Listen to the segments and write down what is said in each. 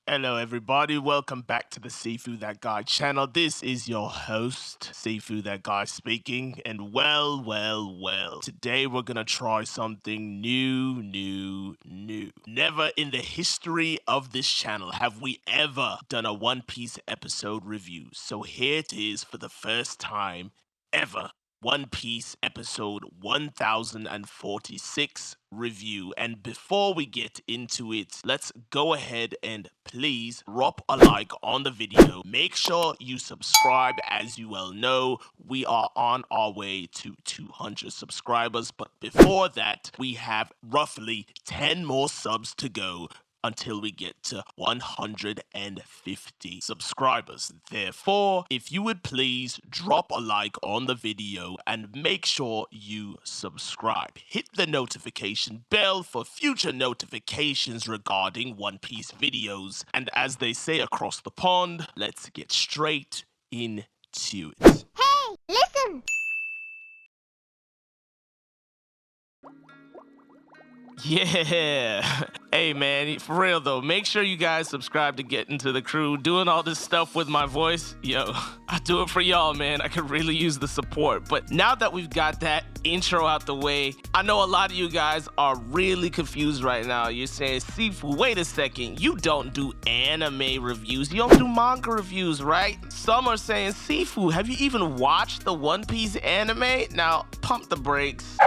Hello everybody, welcome back to the Seafood That Guy channel. This is your host, Seafood That Guy speaking, and well. Today we're gonna try something new. Never in the history of this channel have we ever done a One Piece episode review. So here it is for the first time ever. One Piece episode 1046 review. And before we get into it, let's go ahead and please drop a like on the video. Make sure you subscribe. As you well know, we are on our way to 200 subscribers. But before that, we have roughly 10 more subs to go until we get to 150 subscribers. Therefore, if you would please drop a like on the video and make sure you subscribe. Hit the notification bell for future notifications regarding One Piece videos. And as they say across the pond, let's get straight into it. Hey, listen! Yeah. Hey man, for real though, make sure you guys subscribe to get into the crew. Doing all this stuff with my voice, yo, I do it for y'all, man. I could really use the support. But now that we've got that intro out the way, I know a lot of you guys are really confused right now. You're saying, Sifu, wait a second, you don't do anime reviews, you don't do manga reviews, right? Some are saying, Sifu, have you even watched the One Piece anime? Now, pump the brakes.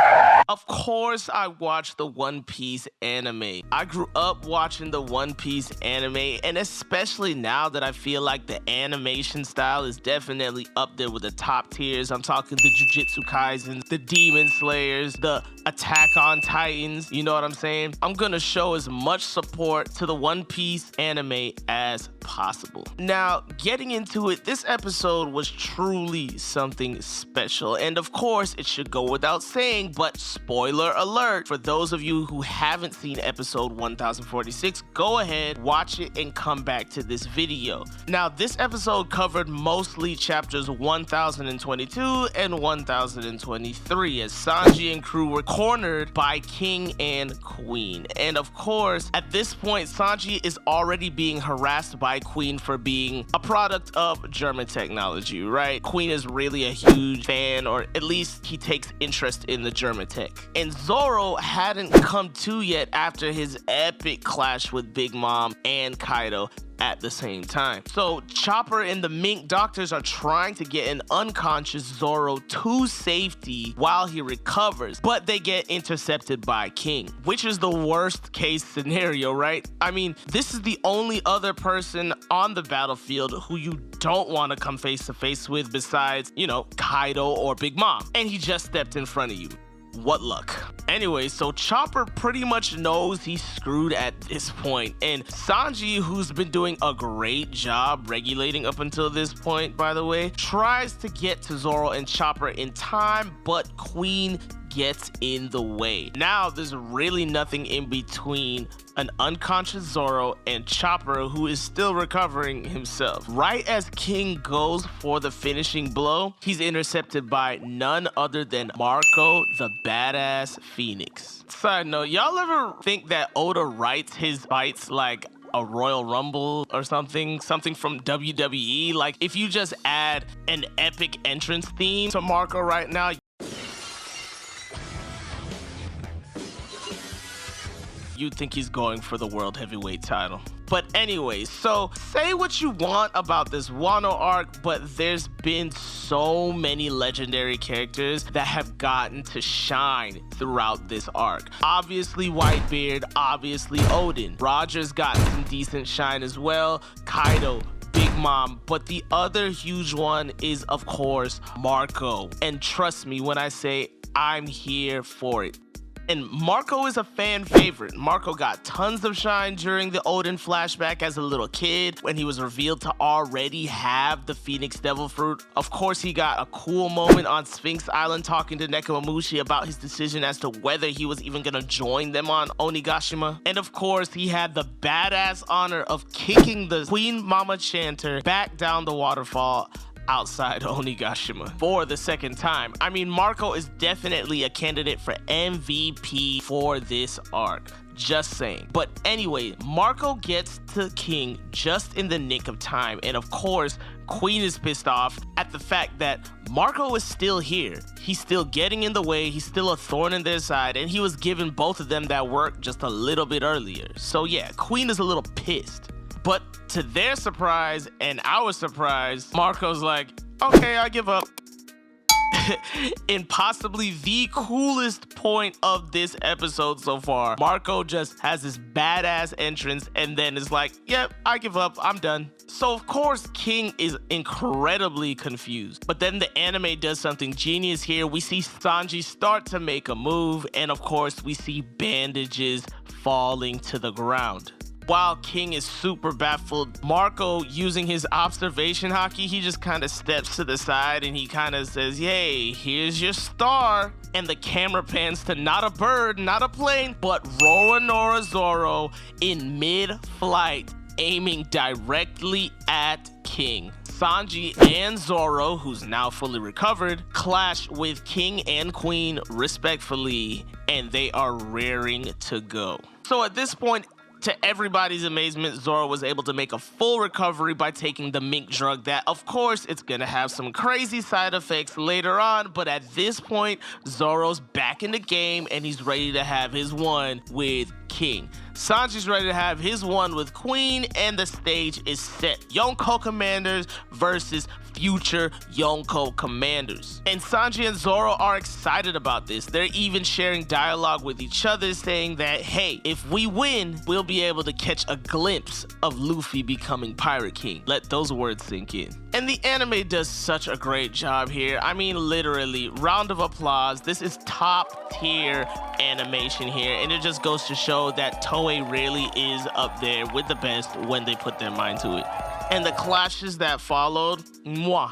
Of course I watched the One Piece anime. I grew up watching the One Piece anime, and especially now that I feel like the animation style is definitely up there with the top tiers. I'm talking the Jujutsu Kaisens, the Demon Slayers, the Attack on Titans, you know what I'm saying? I'm gonna show as much support to the One Piece anime as possible. Now, getting into it, this episode was truly something special, and of course, it should go without saying, but spoiler alert, for those of you who haven't seen episode 1046, go ahead, watch it, and come back to this video. Now, this episode covered mostly chapters 1022 and 1023, as Sanji and crew were cornered by King and Queen. And of course, at this point, Sanji is already being harassed by Queen for being a product of German technology, right? Queen is really a huge fan, or at least he takes interest in the German tech. And Zoro hadn't come to yet after his epic clash with Big Mom and Kaido at the same time. So Chopper and the Mink doctors are trying to get an unconscious Zoro to safety while he recovers, but they get intercepted by King, which is the worst case scenario, right? I mean, this is the only other person on the battlefield who you don't want to come face to face with besides, you know, Kaido or Big Mom, and he just stepped in front of you. What luck. Anyway, so Chopper pretty much knows he's screwed at this point, and Sanji, who's been doing a great job regulating up until this point, by the way, tries to get to Zoro and Chopper in time, but Queen gets in the way. Now there's really nothing in between an unconscious Zoro and Chopper, who is still recovering himself. Right as King goes for the finishing blow, he's intercepted by none other than Marco, the badass Phoenix. Side note, y'all ever think that Oda writes his fights like a Royal Rumble or something from WWE? Like, if you just add an epic entrance theme to Marco right now, you'd think he's going for the World Heavyweight title. But anyway, so say what you want about this Wano arc, but there's been so many legendary characters that have gotten to shine throughout this arc. Obviously Whitebeard, obviously Odin. Roger's gotten some decent shine as well. Kaido, Big Mom, but the other huge one is, of course, Marco. And trust me when I say I'm here for it. And Marco is a fan favorite. Marco got tons of shine during the Odin flashback as a little kid when he was revealed to already have the Phoenix Devil Fruit. Of course, he got a cool moment on Sphinx Island talking to Nekomamushi about his decision as to whether he was even gonna join them on Onigashima. And of course, he had the badass honor of kicking the Queen Mama Chanter back down the waterfall outside Onigashima for the second time. I mean, Marco is definitely a candidate for MVP for this arc. Just saying. But anyway, Marco gets to King just in the nick of time. And of course, Queen is pissed off at the fact that Marco is still here. He's still getting in the way. He's still a thorn in their side. And he was giving both of them that work just a little bit earlier. So yeah, Queen is a little pissed. But to their surprise and our surprise, Marco's like, okay, I give up. In possibly the coolest point of this episode so far, Marco just has this badass entrance and then is like, yep, I give up, I'm done. So of course King is incredibly confused, but then the anime does something genius here. We see Sanji start to make a move, and of course we see bandages falling to the ground. While King is super baffled, Marco, using his observation hockey, he just kind of steps to the side and he kind of says, yay, here's your star. And the camera pans to not a bird, not a plane, but Roronoa Zoro in mid-flight, aiming directly at King. Sanji and Zoro, who's now fully recovered, clash with King and Queen respectfully, and they are raring to go. So at this point, to everybody's amazement, Zoro was able to make a full recovery by taking the mink drug that, of course, it's gonna have some crazy side effects later on, but at this point, Zoro's back in the game and he's ready to have his one with King. Sanji's ready to have his one with Queen, and the stage is set. Yonko commanders versus future Yonko commanders. And Sanji and Zoro are excited about this. They're even sharing dialogue with each other, saying that, hey, if we win, we'll be able to catch a glimpse of Luffy becoming Pirate King. Let those words sink in. And the anime does such a great job here. I mean, literally, round of applause. This is top tier animation here, and it just goes to show that Toei really is up there with the best when they put their mind to it. And the clashes that followed,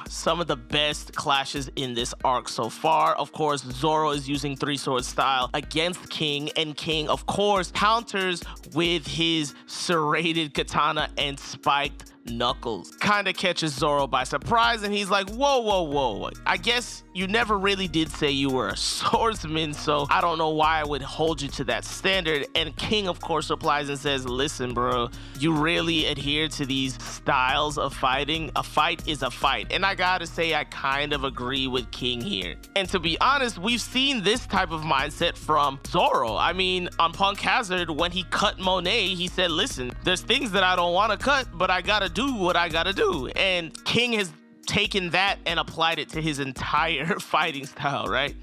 some of the best clashes in this arc so far. Of course, Zoro is using three-sword style against King, and King, of course, counters with his serrated katana and spiked knuckles. Kinda catches Zoro by surprise, and he's like, whoa, whoa, whoa. I guess you never really did say you were a swordsman, so I don't know why I would hold you to that standard. And King, of course, replies and says, listen, bro, you really adhere to these styles of fighting. A fight is a fight. And I gotta say, I kind of agree with King here. And to be honest, we've seen this type of mindset from Zoro. I mean, on Punk Hazard, when he cut Monet, he said, listen, there's things that I don't want to cut, but I gotta do what I gotta do. And King has taken that and applied it to his entire fighting style, right?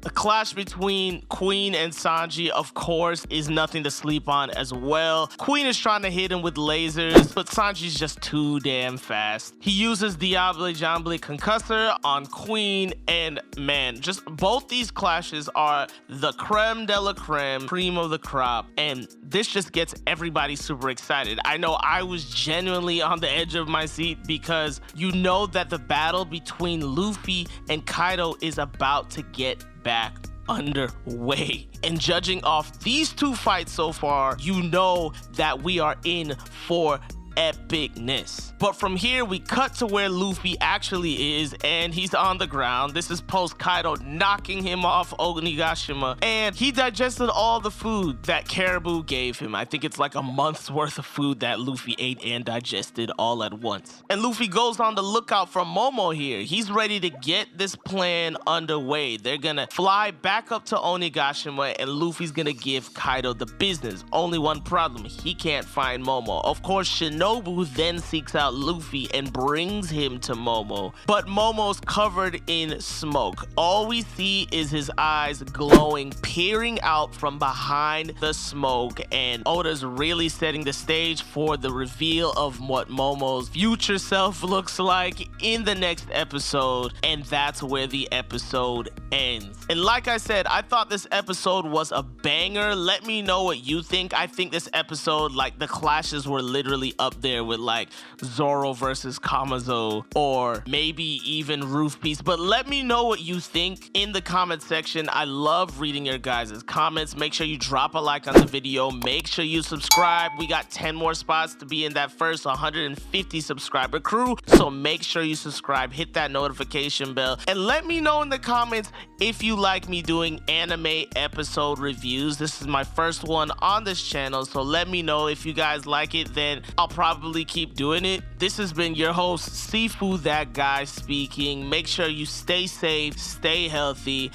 The clash between Queen and Sanji, of course, is nothing to sleep on as well. Queen is trying to hit him with lasers, but Sanji's just too damn fast. He uses Diable Jamble Concussor on Queen, and man, just both these clashes are the creme de la creme, cream of the crop, and this just gets everybody super excited. I know I was genuinely on the edge of my seat because you know that the battle between Luffy and Kaido is about to get back underway. And judging off these two fights so far, you know that we are in for epicness. But from here, we cut to where Luffy actually is, and he's on the ground. This is post Kaido knocking him off Onigashima, and he digested all the food that Caribou gave him. I think it's like a month's worth of food that Luffy ate and digested all at once. And Luffy goes on the lookout for Momo here. He's ready to get this plan underway. They're gonna fly back up to Onigashima, and Luffy's gonna give Kaido the business. Only one problem, he can't find Momo. Of course, Shinobu then seeks out Luffy and brings him to Momo, but Momo's covered in smoke. All we see is his eyes glowing, peering out from behind the smoke, and Oda's really setting the stage for the reveal of what Momo's future self looks like in the next episode, and that's where the episode ends. And like I said, I thought this episode was a banger. Let me know what you think. I think this episode, like, the clashes were literally up there with like Zoro versus Kamazo, or maybe even Roof Piece. But let me know what you think in the comment section. I love reading your guys' comments. Make sure you drop a like on the video. Make sure you subscribe. We got 10 more spots to be in that first 150 subscriber crew, so make sure you subscribe, hit that notification bell, and let me know in the comments if you like me doing anime episode reviews. This is my first one on this channel, so let me know. If you guys like it, then I'll probably keep doing it. This has been your host, Sifu That Guy speaking. Make sure you stay safe, stay healthy,